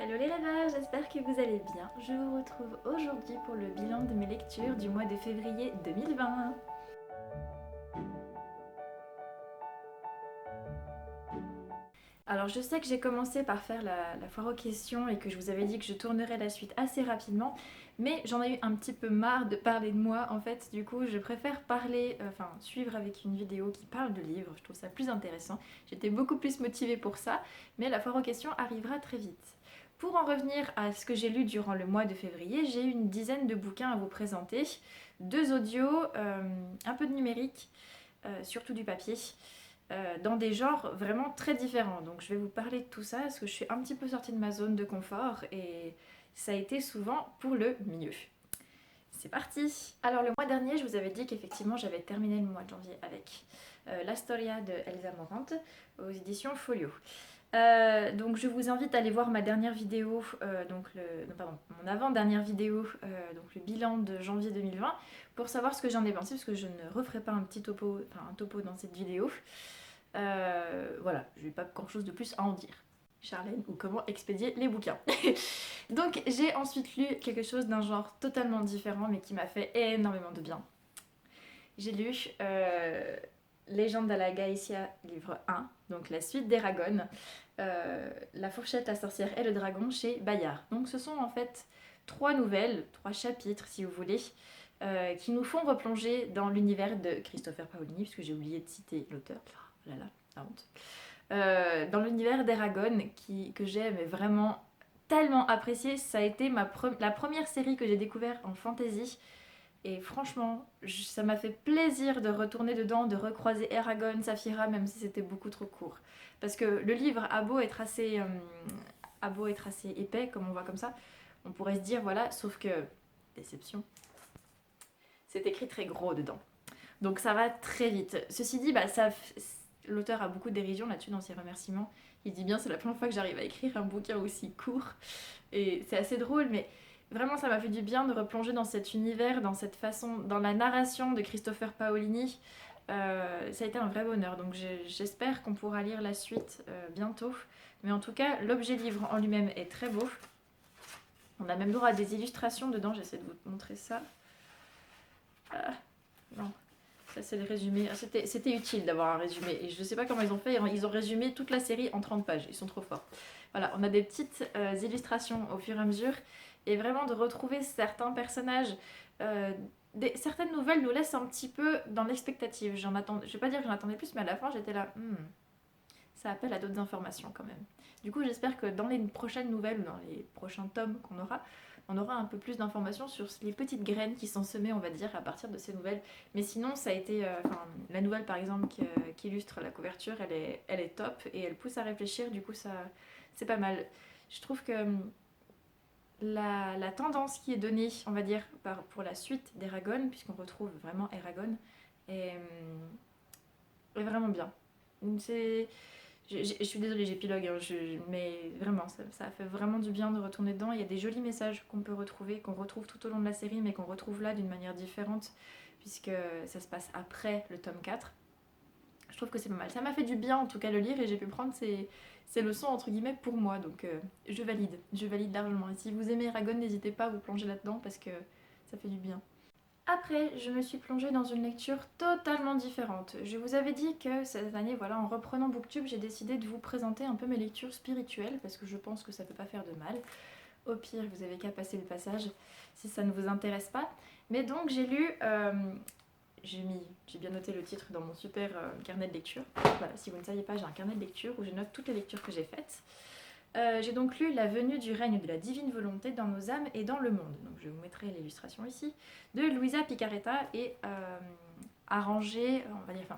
Hello les rêveurs, j'espère que vous allez bien. Je vous retrouve aujourd'hui pour le bilan de mes lectures du mois de février 2020. Alors je sais que j'ai commencé par faire la foire aux questions et que je vous avais dit que je tournerais la suite assez rapidement, mais j'en ai eu un petit peu marre de parler de moi en fait, du coup je préfère suivre avec une vidéo qui parle de livres, je trouve ça plus intéressant. J'étais beaucoup plus motivée pour ça, mais la foire aux questions arrivera très vite. Pour en revenir à ce que j'ai lu durant le mois de février, j'ai eu une dizaine de bouquins à vous présenter, 2 audios, un peu de numérique, surtout du papier, dans des genres vraiment très différents. Donc je vais vous parler de tout ça parce que je suis un petit peu sortie de ma zone de confort et ça a été souvent pour le mieux. C'est parti. Alors le mois dernier, je vous avais dit qu'effectivement j'avais terminé le mois de janvier avec La Storia de Elsa Morante aux éditions Folio. Donc je vous invite à aller voir ma dernière vidéo, mon avant-dernière vidéo, donc le bilan de janvier 2020, pour savoir ce que j'en ai pensé, parce que je ne referai pas un petit topo, un topo dans cette vidéo. Voilà, je n'ai pas grand chose de plus à en dire. Charlène ou comment expédier les bouquins. Donc j'ai ensuite lu quelque chose d'un genre totalement différent, mais qui m'a fait énormément de bien. J'ai lu Légende à la Gaïcia, livre 1, donc la suite d'Eragon, La fourchette, la sorcière et le dragon chez Bayard. Donc ce sont en fait 3 chapitres si vous voulez, qui nous font replonger dans l'univers de Christopher Paolini, puisque j'ai oublié de citer l'auteur. Oh là là, la honte. Dans l'univers d'Eragon, que j'ai mais vraiment tellement apprécié. Ça a été la première série que j'ai découverte en fantasy. Et franchement, ça m'a fait plaisir de retourner dedans, de recroiser Eragon, Saphira, même si c'était beaucoup trop court. Parce que le livre a beau être assez épais, comme on voit comme ça, on pourrait se dire, voilà, sauf que, déception, c'est écrit très gros dedans. Donc ça va très vite. Ceci dit, l'auteur a beaucoup de dérision là-dessus dans ses remerciements. Il dit bien, c'est la première fois que j'arrive à écrire un bouquin aussi court. Et c'est assez drôle, mais vraiment ça m'a fait du bien de replonger dans cet univers, dans cette façon, dans la narration de Christopher Paolini. Ça a été un vrai bonheur, donc j'espère qu'on pourra lire la suite bientôt. Mais en tout cas, l'objet livre en lui-même est très beau. On a même droit à des illustrations dedans, j'essaie de vous montrer ça. Ah, non, ça c'est le résumé. C'était utile d'avoir un résumé. Et je sais pas comment ils ont fait. Ils ont résumé toute la série en 30 pages. Ils sont trop forts. Voilà, on a des petites illustrations au fur et à mesure. Et vraiment de retrouver certains personnages. Certaines nouvelles nous laissent un petit peu dans l'expectative. Je vais pas dire que j'en attendais plus, mais à la fin j'étais là. Ça appelle à d'autres informations quand même. Du coup, j'espère que dans les prochaines nouvelles ou dans les prochains tomes qu'on aura, on aura un peu plus d'informations sur les petites graines qui sont semées, on va dire, à partir de ces nouvelles. Mais sinon, ça a été. La nouvelle, par exemple, qui illustre la couverture, elle est top et elle pousse à réfléchir. Du coup, c'est pas mal. Je trouve que la tendance qui est donnée, on va dire, pour la suite d'Eragon, puisqu'on retrouve vraiment Eragon, est vraiment bien. Je suis désolée, j'épilogue, hein, mais vraiment, ça fait vraiment du bien de retourner dedans. Il y a des jolis messages qu'on peut retrouver, qu'on retrouve tout au long de la série, mais qu'on retrouve là d'une manière différente, puisque ça se passe après le tome 4. Je trouve que c'est pas mal. Ça m'a fait du bien en tout cas le lire et j'ai pu prendre ces leçons entre guillemets pour moi, donc je valide largement. Et si vous aimez Eragon, n'hésitez pas à vous plonger là-dedans parce que ça fait du bien. Après, je me suis plongée dans une lecture totalement différente. Je vous avais dit que cette année, voilà, en reprenant Booktube, j'ai décidé de vous présenter un peu mes lectures spirituelles parce que je pense que ça peut pas faire de mal. Au pire, vous avez qu'à passer le passage si ça ne vous intéresse pas. Mais donc, j'ai lu, j'ai bien noté le titre dans mon super carnet de lecture. Voilà, si vous ne saviez pas, j'ai un carnet de lecture où je note toutes les lectures que j'ai faites. J'ai donc lu La venue du règne de la divine volonté dans nos âmes et dans le monde. Donc je vous mettrai l'illustration ici. De Luisa Picaretta et arrangé, on va dire,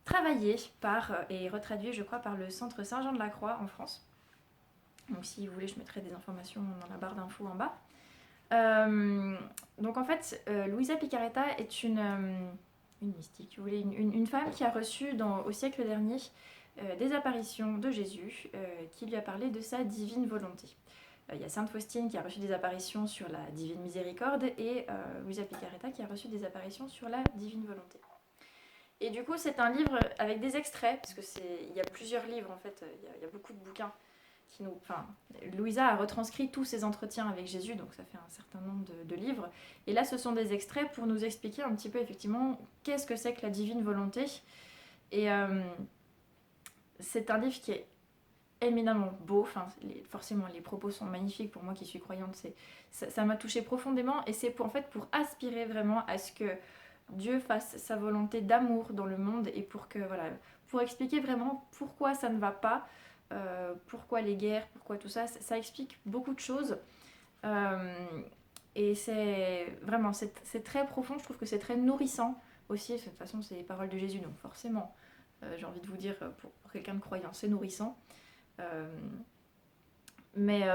travaillé par et retraduit, je crois, par le Centre Saint-Jean-de-la-Croix en France. Donc si vous voulez, je mettrai des informations dans la barre d'infos en bas. Donc en fait, Luisa Picaretta est une mystique, vous voulez, une femme qui a reçu au siècle dernier des apparitions de Jésus qui lui a parlé de sa divine volonté. Il y a Sainte Faustine qui a reçu des apparitions sur la divine miséricorde et Luisa Picaretta qui a reçu des apparitions sur la divine volonté. Et du coup, c'est un livre avec des extraits, parce que il y a plusieurs livres en fait, il y a beaucoup de bouquins. enfin, Louisa a retranscrit tous ses entretiens avec Jésus, donc ça fait un certain nombre de livres. Et là, ce sont des extraits pour nous expliquer un petit peu effectivement qu'est-ce que c'est que la divine volonté. Et c'est un livre qui est éminemment beau, enfin, forcément les propos sont magnifiques pour moi qui suis croyante, ça m'a touchée profondément et c'est en fait pour aspirer vraiment à ce que Dieu fasse sa volonté d'amour dans le monde et pour que voilà, pour expliquer vraiment pourquoi ça ne va pas, pourquoi les guerres, pourquoi tout ça, ça explique beaucoup de choses. Et c'est vraiment, c'est très profond, je trouve que c'est très nourrissant aussi, de toute façon c'est les paroles de Jésus, donc forcément, j'ai envie de vous dire, pour quelqu'un de croyant, c'est nourrissant. Euh, mais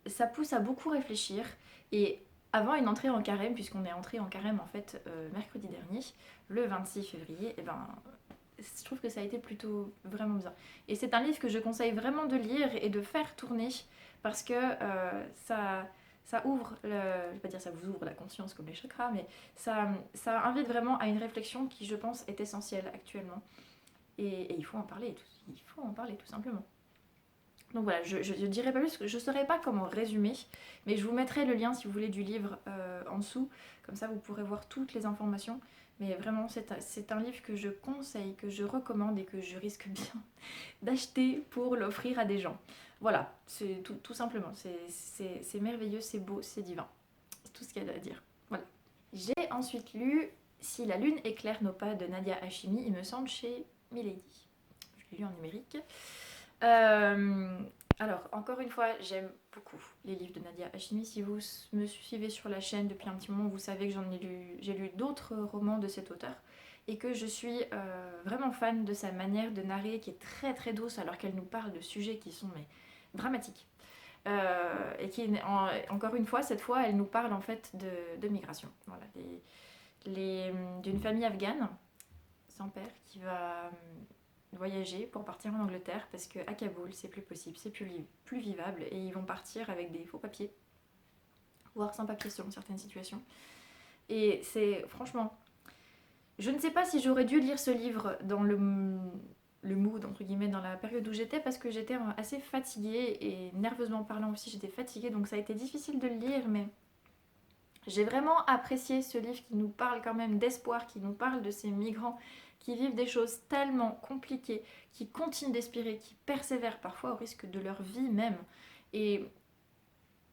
ça pousse à beaucoup réfléchir. Et avant une entrée en carême, puisqu'on est entré en carême en fait mercredi dernier, le 26 février, et ben, je trouve que ça a été plutôt vraiment bien. Et c'est un livre que je conseille vraiment de lire et de faire tourner parce que ça ouvre, je vais pas dire ça vous ouvre la conscience comme les chakras, mais ça invite vraiment à une réflexion qui je pense est essentielle actuellement. Et il faut en parler, il faut en parler tout simplement. Donc voilà, je dirais pas plus, je ne saurais pas comment résumer, mais je vous mettrai le lien si vous voulez du livre en dessous, comme ça vous pourrez voir toutes les informations. Mais vraiment, c'est un livre que je conseille, que je recommande et que je risque bien d'acheter pour l'offrir à des gens. Voilà, c'est tout simplement, c'est merveilleux, c'est beau, c'est divin. C'est tout ce qu'il y a à dire. Voilà. J'ai ensuite lu Si la lune éclaire nos pas de Nadia Hachimi, il me semble, chez Milady. Je l'ai lu en numérique. Alors, encore une fois, j'aime beaucoup les livres de Nadia Hachimi. Si vous me suivez sur la chaîne depuis un petit moment, vous savez que j'ai lu d'autres romans de cet auteur et que je suis vraiment fan de sa manière de narrer qui est très très douce alors qu'elle nous parle de sujets qui sont mais, dramatiques. Et qui, encore une fois, cette fois, elle nous parle en fait de migration. Voilà, d'une famille afghane sans père qui va voyager pour partir en Angleterre parce qu'à Kaboul c'est plus possible, c'est plus vivable et ils vont partir avec des faux papiers, voire sans papiers selon certaines situations. Et c'est franchement, je ne sais pas si j'aurais dû lire ce livre dans le mood entre guillemets dans la période où j'étais parce que j'étais assez fatiguée et nerveusement parlant aussi j'étais fatiguée donc ça a été difficile de le lire mais j'ai vraiment apprécié ce livre qui nous parle quand même d'espoir, qui nous parle de ces migrants qui vivent des choses tellement compliquées, qui continuent d'espérer, qui persévèrent parfois au risque de leur vie même. Et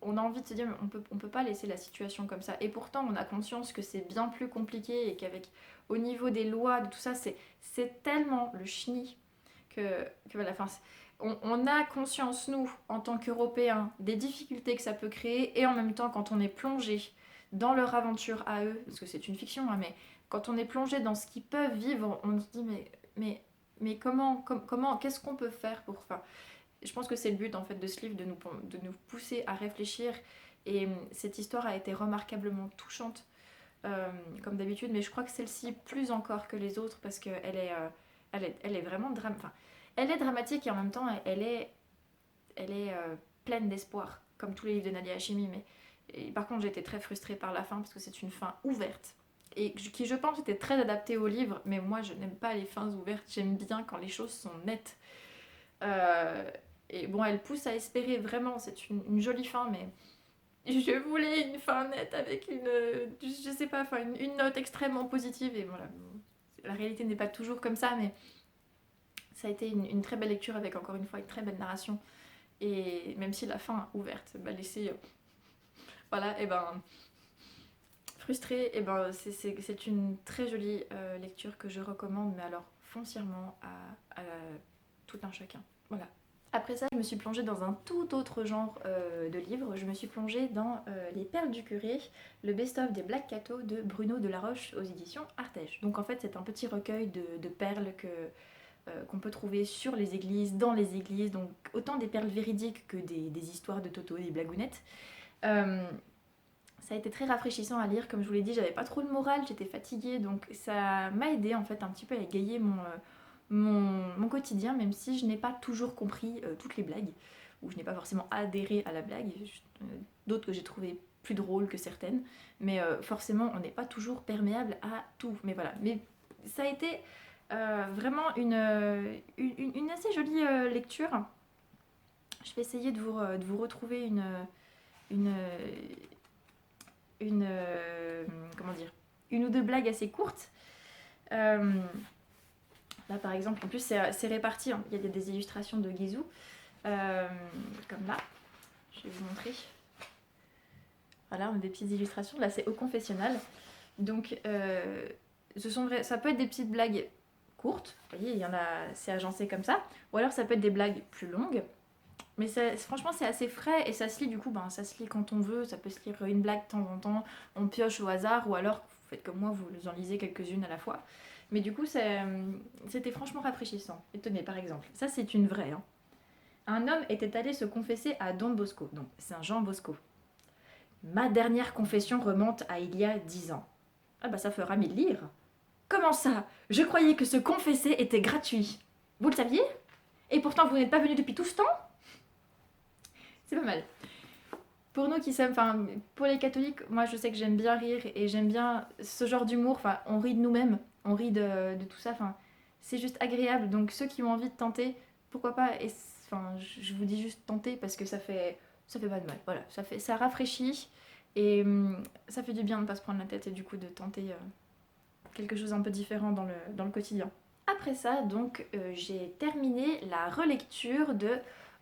on a envie de se dire, on peut pas laisser la situation comme ça. Et pourtant, on a conscience que c'est bien plus compliqué et qu'avec, au niveau des lois, de tout ça, c'est tellement le chenille que voilà, enfin, on a conscience, nous, en tant qu'Européens, des difficultés que ça peut créer et en même temps, quand on est plongé dans leur aventure à eux, parce que c'est une fiction, hein, mais quand on est plongé dans ce qu'ils peuvent vivre, on se dit mais comment, qu'est-ce qu'on peut faire pour... Enfin, je pense que c'est le but en fait de ce livre, de nous pousser à réfléchir. Et cette histoire a été remarquablement touchante, comme d'habitude, mais je crois que celle-ci plus encore que les autres parce qu'elle elle est vraiment enfin, elle est dramatique et en même temps elle est pleine d'espoir, comme tous les livres de Nadia Hachimi. Et par contre, j'ai été très frustrée par la fin parce que c'est une fin ouverte et qui, je pense, était très adaptée au livre. Mais moi, je n'aime pas les fins ouvertes. J'aime bien quand les choses sont nettes. Et bon, elle pousse à espérer vraiment. C'est une jolie fin, mais je voulais une fin nette avec je sais pas, enfin une note extrêmement positive. Et voilà, la réalité n'est pas toujours comme ça, mais ça a été une très belle lecture avec encore une fois une très belle narration. Et même si la fin ouverte m'a laissé voilà, et ben frustrée, et ben c'est une très jolie lecture que je recommande, mais alors foncièrement à tout un chacun. Voilà. Après ça, je me suis plongée dans un tout autre genre de livre. Je me suis plongée dans Les Perles du Curé, le best-of des Black Cato de Bruno Delaroche aux éditions Artege. Donc en fait, c'est un petit recueil de perles qu'on peut trouver sur les églises, dans les églises, donc autant des perles véridiques que des histoires de Toto, des blagounettes. Ça a été très rafraîchissant à lire, comme je vous l'ai dit, j'avais pas trop le moral, j'étais fatiguée, donc ça m'a aidé en fait un petit peu à égayer mon quotidien, même si je n'ai pas toujours compris toutes les blagues, ou je n'ai pas forcément adhéré à la blague, d'autres que j'ai trouvées plus drôles que certaines, mais forcément on n'est pas toujours perméable à tout, mais voilà, mais ça a été Vraiment une assez jolie lecture. Je vais essayer de vous retrouver une, une comment dire, une ou deux blagues assez courtes. Euh, Là par exemple, en plus c'est réparti, hein. Il y a des illustrations de Guizou, comme là. Je vais vous montrer. Voilà, on a des petites illustrations. Là c'est au confessionnal. Donc ça peut être des petites blagues courtes. Vous voyez, il y en a, c'est agencé comme ça. Ou alors ça peut être des blagues plus longues. Mais franchement, c'est assez frais et ça se lit du coup, ben, ça se lit quand on veut, ça peut se lire une blague de temps en temps, on pioche au hasard ou alors vous faites comme moi, vous en lisez quelques-unes à la fois. Mais du coup, c'était franchement rafraîchissant. Et tenez, par exemple, ça c'est une vraie. Hein. Un homme était allé se confesser à Don Bosco, donc c'est un Jean Bosco. Ma dernière confession remonte à il y a 10 ans. Ah bah ça fera 1000 lire. Comment ça? Je croyais que se confesser était gratuit. Vous le saviez? Et pourtant vous n'êtes pas venu depuis tout ce temps? C'est pas mal. Pour nous qui sommes, enfin, pour les catholiques, moi je sais que j'aime bien rire et j'aime bien ce genre d'humour. Enfin, on rit de nous-mêmes, on rit de tout ça. Enfin, c'est juste agréable. Donc ceux qui ont envie de tenter, pourquoi pas. Et enfin, je vous dis juste tenter parce que ça fait pas de mal. Voilà, ça rafraîchit et ça fait du bien de ne pas se prendre la tête et du coup de tenter quelque chose un peu différent dans le quotidien. Après ça, donc, j'ai terminé la relecture de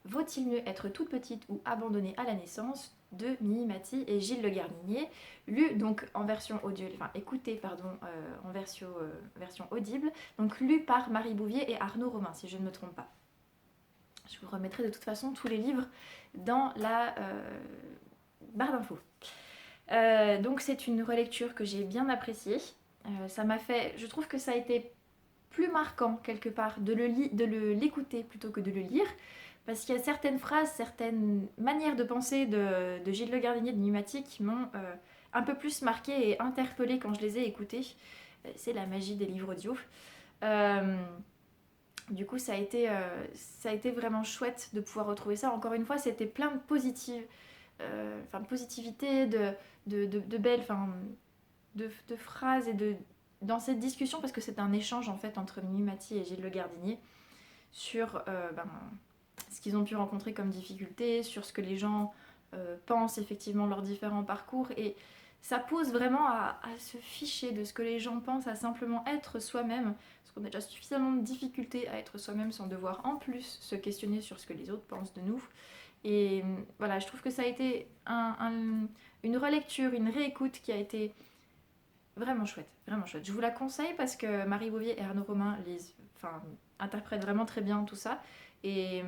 Vaut-il mieux être toute petite ou abandonnée à la naissance de Mimi Mati et Gilles Le Gardinier, lu donc en version audio, enfin écouté pardon, en version audible, donc lu par Marie Bouvier et Arnaud Romain si je ne me trompe pas. Je vous remettrai de toute façon tous les livres dans la barre d'infos. Donc c'est une relecture que j'ai bien appréciée. Ça m'a fait, je trouve que ça a été plus marquant quelque part de l'écouter plutôt que de le lire. Parce qu'il y a certaines phrases, certaines manières de penser de Gilles Le Gardinier de Mimati qui m'ont un peu plus marqué et interpellée quand je les ai écoutés. C'est la magie des livres audio. Euh, du coup, ça a été vraiment chouette de pouvoir retrouver ça. Encore une fois, c'était plein de de positivité, de belles, de phrases et dans cette discussion, parce que c'est un échange en fait entre Mimi Mati et Gilles Le Gardinier sur ce qu'ils ont pu rencontrer comme difficultés, sur ce que les gens pensent effectivement de leurs différents parcours. Et ça pose vraiment à se ficher de ce que les gens pensent, à simplement être soi-même, parce qu'on a déjà suffisamment de difficultés à être soi-même sans devoir en plus se questionner sur ce que les autres pensent de nous. Et voilà, je trouve que ça a été une relecture, une réécoute qui a été vraiment chouette, vraiment chouette. Je vous la conseille parce que Marie Bouvier et Arnaud Romain interprètent vraiment très bien tout ça. Et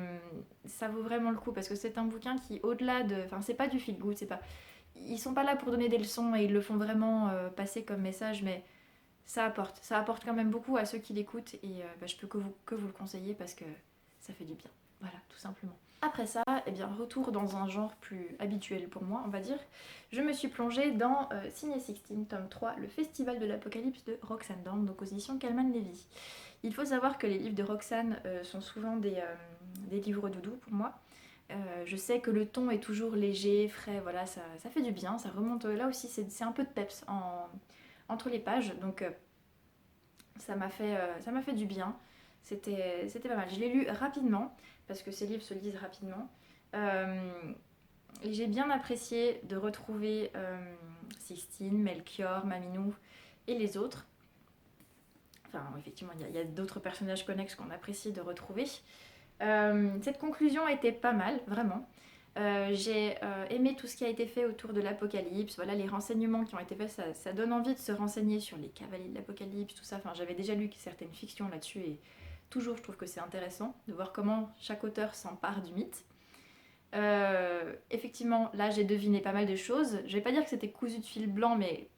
ça vaut vraiment le coup parce que c'est un bouquin qui, au-delà de. Enfin, c'est pas du feel good, c'est pas. Ils sont pas là pour donner des leçons et ils le font vraiment passer comme message, mais ça apporte. Ça apporte quand même beaucoup à ceux qui l'écoutent et je peux que vous le conseiller parce que ça fait du bien. Voilà, tout simplement. Après ça, eh bien, retour dans un genre plus habituel pour moi, on va dire. Je me suis plongée dans Signé Sixtine, tome 3, le Festival de l'Apocalypse de Roxane Dorn, donc aux éditions Calman Lévy. Il faut savoir que les livres de Roxane sont souvent des livres doudous pour moi. Je sais que le ton est toujours léger, frais, voilà, ça fait du bien, ça remonte. Là aussi, c'est un peu de peps entre les pages, donc ça m'a fait du bien. C'était pas mal. Je l'ai lu rapidement, parce que ces livres se lisent rapidement. Et j'ai bien apprécié de retrouver Sixtine, Melchior, Maminou et les autres. Enfin, effectivement, il y a d'autres personnages connexes qu'on apprécie de retrouver. Cette conclusion était pas mal, vraiment. J'ai aimé tout ce qui a été fait autour de l'Apocalypse. Voilà, les renseignements qui ont été faits, ça donne envie de se renseigner sur les cavaliers de l'Apocalypse, tout ça. Enfin, j'avais déjà lu certaines fictions là-dessus et toujours, je trouve que c'est intéressant de voir comment chaque auteur s'empare du mythe. Effectivement, là, j'ai deviné pas mal de choses. Je vais pas dire que c'était cousu de fil blanc, mais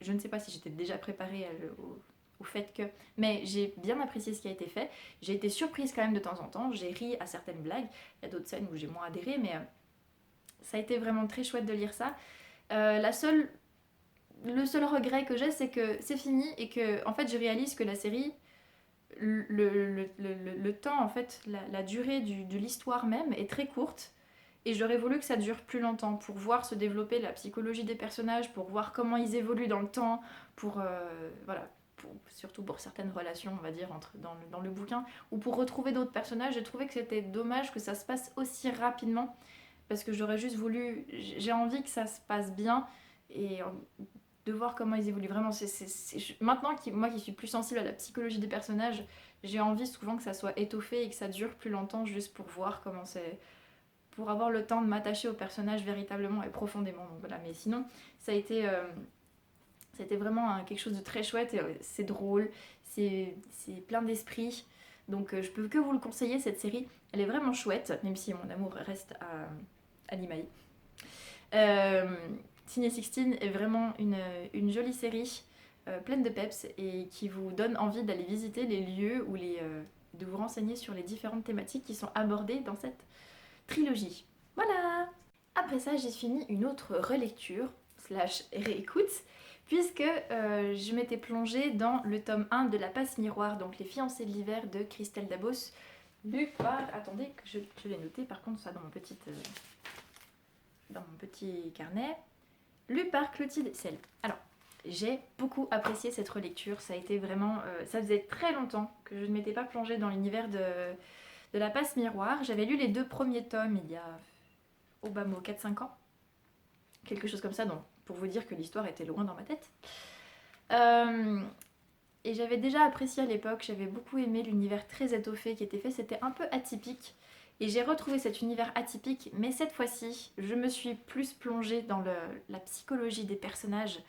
je ne sais pas si j'étais déjà préparée au fait que... Mais j'ai bien apprécié ce qui a été fait. J'ai été surprise quand même de temps en temps. J'ai ri à certaines blagues. Il y a d'autres scènes où j'ai moins adhéré, mais ça a été vraiment très chouette de lire ça. Le seul regret que j'ai, c'est que c'est fini et que, en fait, je réalise que la série, le temps, en fait, la durée de l'histoire même est très courte. Et j'aurais voulu que ça dure plus longtemps pour voir se développer la psychologie des personnages, pour voir comment ils évoluent dans le temps, voilà, surtout pour certaines relations, on va dire, dans le bouquin, ou pour retrouver d'autres personnages. J'ai trouvé que c'était dommage que ça se passe aussi rapidement, parce que j'aurais juste voulu, j'ai envie que ça se passe bien, et de voir comment ils évoluent. Vraiment, maintenant, moi qui suis plus sensible à la psychologie des personnages, j'ai envie souvent que ça soit étoffé et que ça dure plus longtemps, juste pour voir comment c'est, pour avoir le temps de m'attacher au personnage véritablement et profondément. Donc voilà, mais sinon, ça a été, c'était vraiment quelque chose de très chouette. C'est drôle, c'est plein d'esprit. Donc je peux que vous le conseiller, cette série. Elle est vraiment chouette, même si mon amour reste à Limaï. Signé 16 est vraiment une jolie série, pleine de peps, et qui vous donne envie d'aller visiter les lieux ou de vous renseigner sur les différentes thématiques qui sont abordées dans cette trilogie. Voilà. Après ça, j'ai fini une autre relecture, slash réécoute, puisque je m'étais plongée dans le tome 1 de La Passe Miroir, donc Les Fiancées de l'hiver de Christelle Dabos, lu par... Attendez, que je l'ai noté par contre ça dans mon petit carnet, lu par Clotilde Sel. Alors, j'ai beaucoup apprécié cette relecture, ça a été vraiment... ça faisait très longtemps que je ne m'étais pas plongée dans l'univers de La Passe Miroir. J'avais lu les 2 premiers tomes il y a au bas mot 4-5 ans, quelque chose comme ça, donc pour vous dire que l'histoire était loin dans ma tête. Et j'avais déjà apprécié à l'époque, j'avais beaucoup aimé l'univers très étoffé qui était fait, c'était un peu atypique. Et j'ai retrouvé cet univers atypique, mais cette fois-ci, je me suis plus plongée dans la psychologie des personnages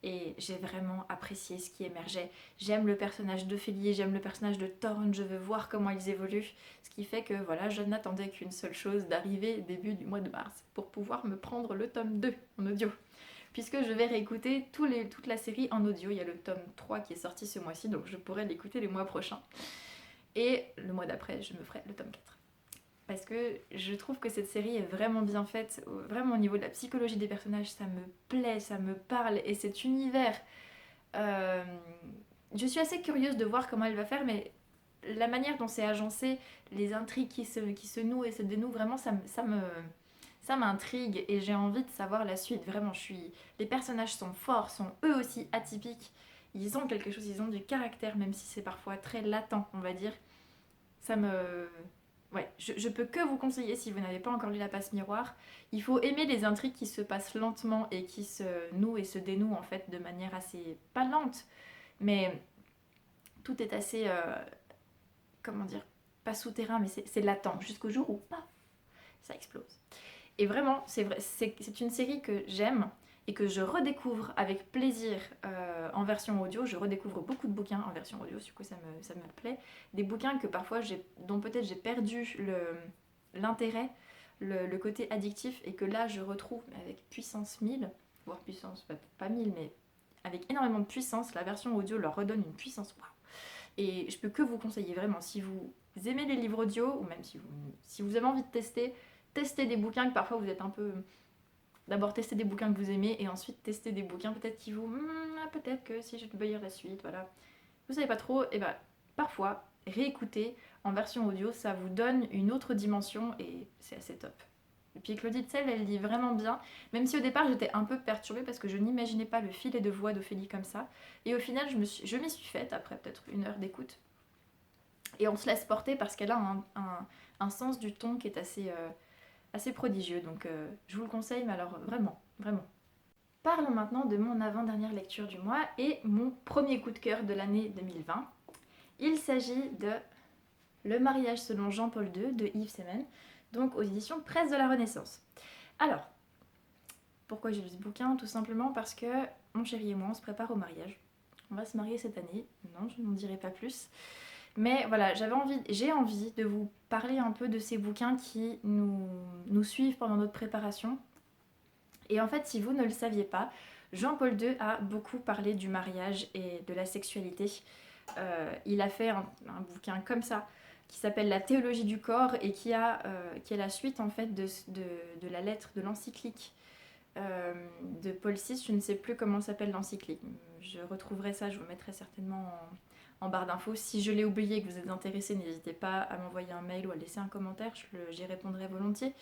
et j'ai vraiment apprécié ce qui émergeait. J'aime le personnage d'Ophélie, j'aime le personnage de Thorne, je veux voir comment ils évoluent. Ce qui fait que voilà, je n'attendais qu'une seule chose, d'arriver début du mois de mars pour pouvoir me prendre le tome 2 en audio. Puisque je vais réécouter toute la série en audio. Il y a le tome 3 qui est sorti ce mois-ci, donc je pourrai l'écouter le mois prochain. Et le mois d'après, je me ferai le tome 4. Parce que je trouve que cette série est vraiment bien faite, vraiment au niveau de la psychologie des personnages, ça me plaît, ça me parle, et cet univers, je suis assez curieuse de voir comment elle va faire, mais la manière dont c'est agencé, les intrigues qui se nouent et se dénouent, vraiment ça m'intrigue et j'ai envie de savoir la suite. Vraiment, les personnages sont forts, sont eux aussi atypiques, ils ont quelque chose, ils ont du caractère, même si c'est parfois très latent, on va dire. Ça me... Ouais, je peux que vous conseiller si vous n'avez pas encore lu La Passe Miroir. Il faut aimer les intrigues qui se passent lentement et qui se nouent et se dénouent en fait de manière assez... pas lente, mais tout est assez... comment dire, pas souterrain, mais c'est latent, jusqu'au jour où, paf, ça explose. Et vraiment, c'est une série que j'aime et que je redécouvre avec plaisir en version audio. Je redécouvre beaucoup de bouquins en version audio, du coup ça me plaît. Des bouquins que parfois dont peut-être j'ai perdu l'intérêt, le côté addictif, et que là je retrouve avec puissance 1000, voire puissance, pas 1000, mais avec énormément de puissance. La version audio leur redonne une puissance, waouh. Et je peux que vous conseiller vraiment, si vous aimez les livres audio, ou même si vous avez envie de tester des bouquins que parfois vous êtes un peu... D'abord tester des bouquins que vous aimez et ensuite tester des bouquins peut-être qui vous... peut-être que si je peux lire la suite, voilà. Vous savez pas trop, et bah parfois réécouter en version audio, ça vous donne une autre dimension et c'est assez top. Et puis Claudie Tsel, elle lit vraiment bien, même si au départ j'étais un peu perturbée parce que je n'imaginais pas le filet de voix d'Ophélie comme ça. Et au final, je m'y suis faite après peut-être 1 heure d'écoute. Et on se laisse porter parce qu'elle a un sens du ton qui est assez prodigieux. Donc je vous le conseille, mais alors vraiment, vraiment. Parlons maintenant de mon avant-dernière lecture du mois et mon premier coup de cœur de l'année 2020. Il s'agit de Le mariage selon Jean-Paul II de Yves Semen, donc aux éditions Presse de la Renaissance. Alors, pourquoi j'ai lu ce bouquin? Tout simplement parce que mon chéri et moi, on se prépare au mariage. On va se marier cette année. Non, je n'en dirai pas plus. Mais voilà, j'ai envie de vous parler un peu de ces bouquins qui nous suivent pendant notre préparation. Et en fait, si vous ne le saviez pas, Jean-Paul II a beaucoup parlé du mariage et de la sexualité. Il a fait un bouquin comme ça, qui s'appelle La théologie du corps, et qui est la suite en fait de la lettre de l'encyclique de Paul VI. Je ne sais plus comment s'appelle l'encyclique. Je retrouverai ça, je vous mettrai certainement en barre d'infos. Si je l'ai oublié et que vous êtes intéressé, n'hésitez pas à m'envoyer un mail ou à laisser un commentaire, j'y répondrai volontiers.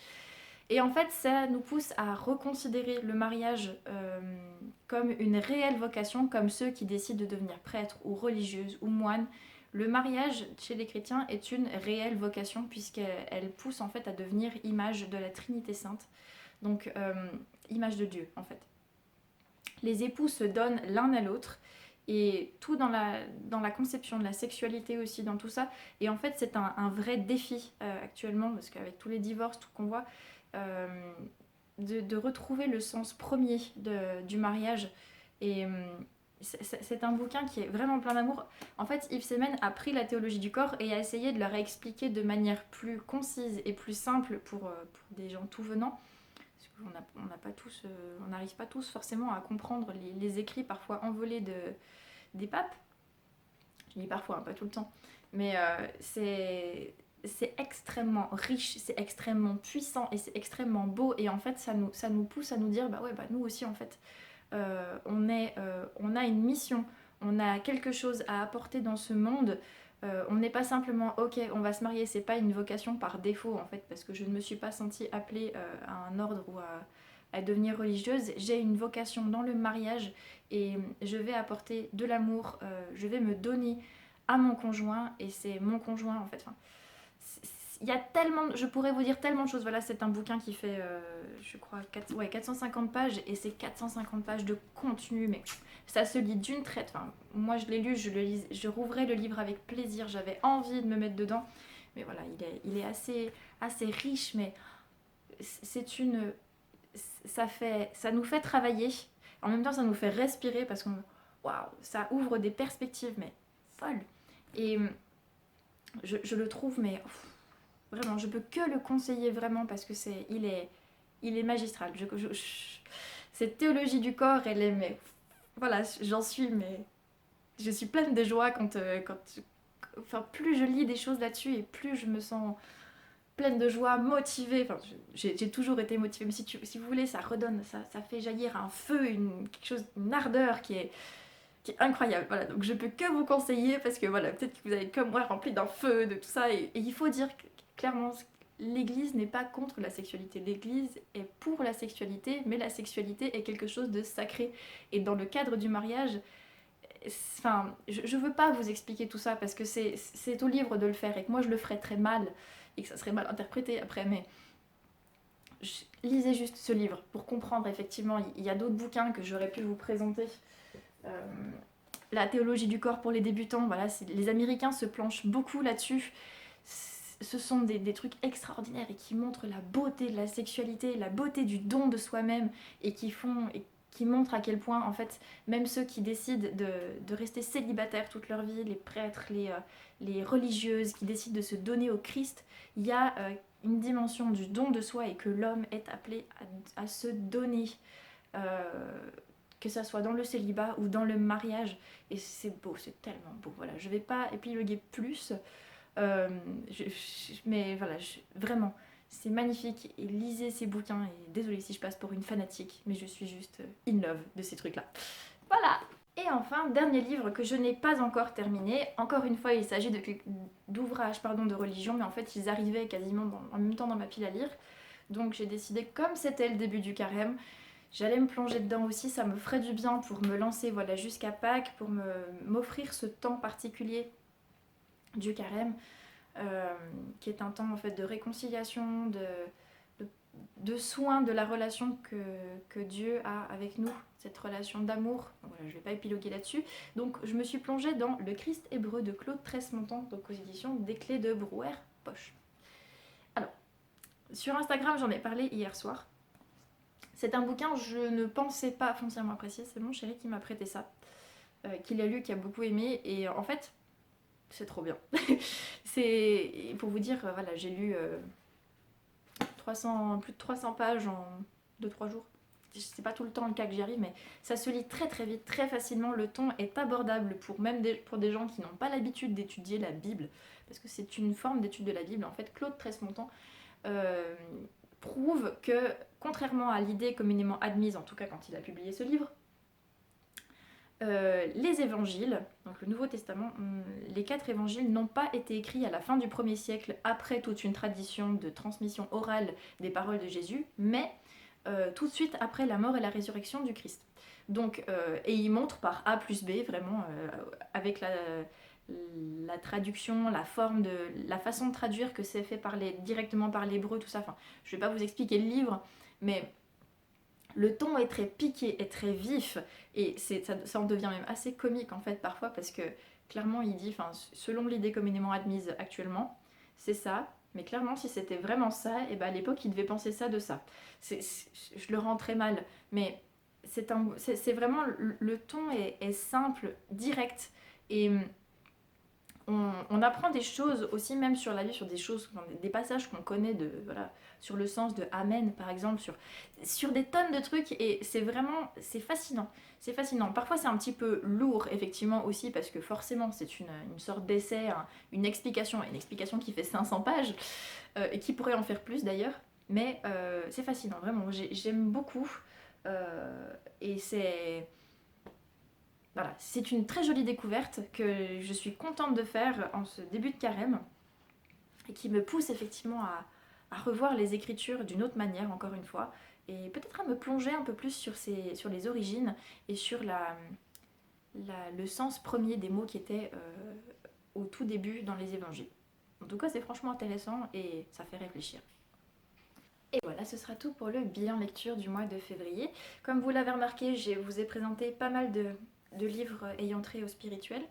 Et en fait, ça nous pousse à reconsidérer le mariage comme une réelle vocation, comme ceux qui décident de devenir prêtres ou religieuses ou moines. Le mariage chez les chrétiens est une réelle vocation puisqu'elle pousse en fait à devenir image de la Trinité Sainte, donc image de Dieu en fait. Les époux se donnent l'un à l'autre et tout dans la conception de la sexualité aussi, dans tout ça. Et en fait, c'est un vrai défi actuellement, parce qu'avec tous les divorces, tout qu'on voit, de retrouver le sens premier du mariage. Et c'est un bouquin qui est vraiment plein d'amour. En fait, Yves Semen a pris la théologie du corps et a essayé de la réexpliquer de manière plus concise et plus simple pour des gens tout venant. On n'arrive pas tous forcément à comprendre les écrits parfois envolés des papes. Je dis parfois, hein, pas tout le temps. Mais c'est extrêmement riche, c'est extrêmement puissant et c'est extrêmement beau. Et en fait, ça nous pousse à nous dire, bah ouais, bah nous aussi en fait, on a une mission, on a quelque chose à apporter dans ce monde. On n'est pas simplement ok, on va se marier, c'est pas une vocation par défaut en fait, parce que je ne me suis pas sentie appelée à un ordre ou à devenir religieuse. J'ai une vocation dans le mariage et je vais apporter de l'amour, je vais me donner à mon conjoint et c'est mon conjoint en fait. Enfin, il y a tellement, je pourrais vous dire tellement de choses. Voilà, c'est un bouquin qui fait, je crois, 450 pages et c'est 450 pages de contenu, mais ça se lit d'une traite. Enfin, moi, je l'ai lu, je rouvrais le livre avec plaisir. J'avais envie de me mettre dedans, mais voilà, il est assez riche, mais ça nous fait travailler. En même temps, ça nous fait respirer parce que, waouh, ça ouvre des perspectives, mais folles. Et je le trouve, mais vraiment, je peux que le conseiller vraiment parce que il est magistral. Cette théologie du corps, elle est, mais voilà, je suis pleine de joie enfin, plus je lis des choses là-dessus et plus je me sens pleine de joie, motivée. Enfin, j'ai toujours été motivée, mais si vous voulez, ça redonne, ça fait jaillir un feu, quelque chose, une ardeur qui est incroyable. Voilà, donc je peux que vous conseiller parce que voilà, peut-être que vous allez être comme moi rempli d'un feu, de tout ça, et il faut dire clairement, l'Église n'est pas contre la sexualité. L'Église est pour la sexualité, mais la sexualité est quelque chose de sacré. Et dans le cadre du mariage, enfin, je veux pas vous expliquer tout ça parce que c'est au livre de le faire et que moi je le ferais très mal et que ça serait mal interprété après, mais lisez juste ce livre pour comprendre effectivement. Il y a d'autres bouquins que j'aurais pu vous présenter. La théologie du corps pour les débutants, voilà, les Américains se planchent beaucoup là-dessus. Ce sont des trucs extraordinaires et qui montrent la beauté de la sexualité, la beauté du don de soi-même et qui montrent à quel point, en fait, même ceux qui décident de rester célibataires toute leur vie, les prêtres, les religieuses qui décident de se donner au Christ, il y a une dimension du don de soi et que l'homme est appelé à se donner. Que ça soit dans le célibat ou dans le mariage, et c'est beau, c'est tellement beau. Voilà, je vais pas épiloguer plus, mais voilà, vraiment, c'est magnifique. Et lisez ces bouquins. Et désolée si je passe pour une fanatique, mais je suis juste in love de ces trucs-là. Voilà. Et enfin, dernier livre que je n'ai pas encore terminé. Encore une fois, il s'agit d'ouvrages de religion, mais en fait, ils arrivaient quasiment en même temps dans ma pile à lire. Donc j'ai décidé, comme c'était le début du carême, j'allais me plonger dedans aussi, ça me ferait du bien pour me lancer voilà, jusqu'à Pâques, pour m'offrir ce temps particulier du carême, qui est un temps en fait de réconciliation, de soin de la relation que Dieu a avec nous, cette relation d'amour. Voilà, je ne vais pas épiloguer là-dessus. Donc je me suis plongée dans Le Christ hébreu de Claude Tresse-Montant, donc aux éditions Des Clés de Brouwer Poche. Alors, sur Instagram, j'en ai parlé hier soir. C'est un bouquin, je ne pensais pas foncièrement apprécier, c'est mon chéri qui m'a prêté ça, qui l'a lu, qui a beaucoup aimé, et en fait, c'est trop bien. C'est, pour vous dire, voilà, j'ai lu plus de 300 pages en 2-3 jours. C'est pas tout le temps le cas que j'y arrive, mais ça se lit très très vite, très facilement. Le ton est abordable pour des gens qui n'ont pas l'habitude d'étudier la Bible, parce que c'est une forme d'étude de la Bible. En fait, Claude Tresse-Montant prouve que, contrairement à l'idée communément admise, en tout cas quand il a publié ce livre, Les évangiles, donc le Nouveau Testament, les 4 évangiles n'ont pas été écrits à la fin du 1er siècle, après toute une tradition de transmission orale des paroles de Jésus, mais tout de suite après la mort et la résurrection du Christ. Donc, et ils montrent par A plus B, vraiment, avec la traduction, la forme, la façon de traduire que c'est fait directement par l'hébreu, tout ça. Enfin, je vais pas vous expliquer le livre, mais le ton est très piqué, est très vif, et ça en devient même assez comique en fait parfois, parce que clairement il dit, enfin, selon l'idée communément admise actuellement, c'est ça, mais clairement si c'était vraiment ça, et ben à l'époque il devait penser ça de ça. Je le rends très mal, mais c'est vraiment, le ton est simple, direct, et on apprend des choses aussi, même sur la vie, sur des choses, des passages qu'on connaît, voilà, sur le sens de Amen par exemple, sur des tonnes de trucs, et c'est fascinant. C'est fascinant. Parfois c'est un petit peu lourd effectivement aussi, parce que forcément c'est une sorte d'essai, une explication qui fait 500 pages, et qui pourrait en faire plus d'ailleurs, mais c'est fascinant, vraiment, j'aime beaucoup, et voilà, c'est une très jolie découverte que je suis contente de faire en ce début de carême, et qui me pousse effectivement à revoir les écritures d'une autre manière, encore une fois, et peut-être à me plonger un peu plus sur les origines, et sur le sens premier des mots qui étaient au tout début dans les évangiles. En tout cas, c'est franchement intéressant et ça fait réfléchir. Et voilà, ce sera tout pour le bilan lecture du mois de février. Comme vous l'avez remarqué, je vous ai présenté pas mal de livres ayant trait au spirituel,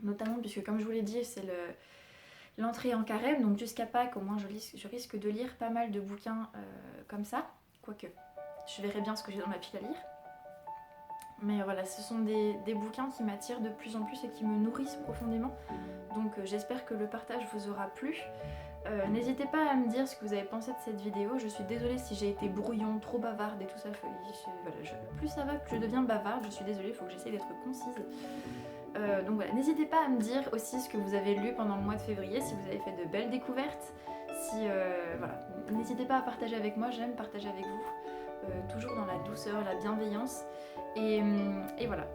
notamment puisque, comme je vous l'ai dit, c'est l'entrée en carême, donc jusqu'à Pâques, au moins je risque de lire pas mal de bouquins comme ça, quoique je verrai bien ce que j'ai dans ma pile à lire. Mais voilà, ce sont des bouquins qui m'attirent de plus en plus et qui me nourrissent profondément, donc j'espère que le partage vous aura plu. N'hésitez pas à me dire ce que vous avez pensé de cette vidéo. Je suis désolée si j'ai été brouillon, trop bavarde et tout ça. Voilà, plus ça va, plus je deviens bavarde. Je suis désolée, il faut que j'essaye d'être concise. Donc voilà, n'hésitez pas à me dire aussi ce que vous avez lu pendant le mois de février, si vous avez fait de belles découvertes. Voilà, n'hésitez pas à partager avec moi, j'aime partager avec vous. Toujours dans la douceur, la bienveillance. Et voilà.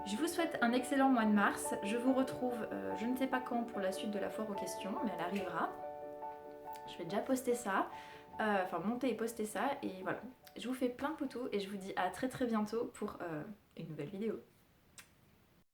Je vous souhaite un excellent mois de mars. Je vous retrouve, je ne sais pas quand, pour la suite de la foire aux questions, mais elle arrivera. Je vais déjà poster ça, enfin monter et poster ça, et voilà. Je vous fais plein de poutous et je vous dis à très très bientôt pour une nouvelle vidéo.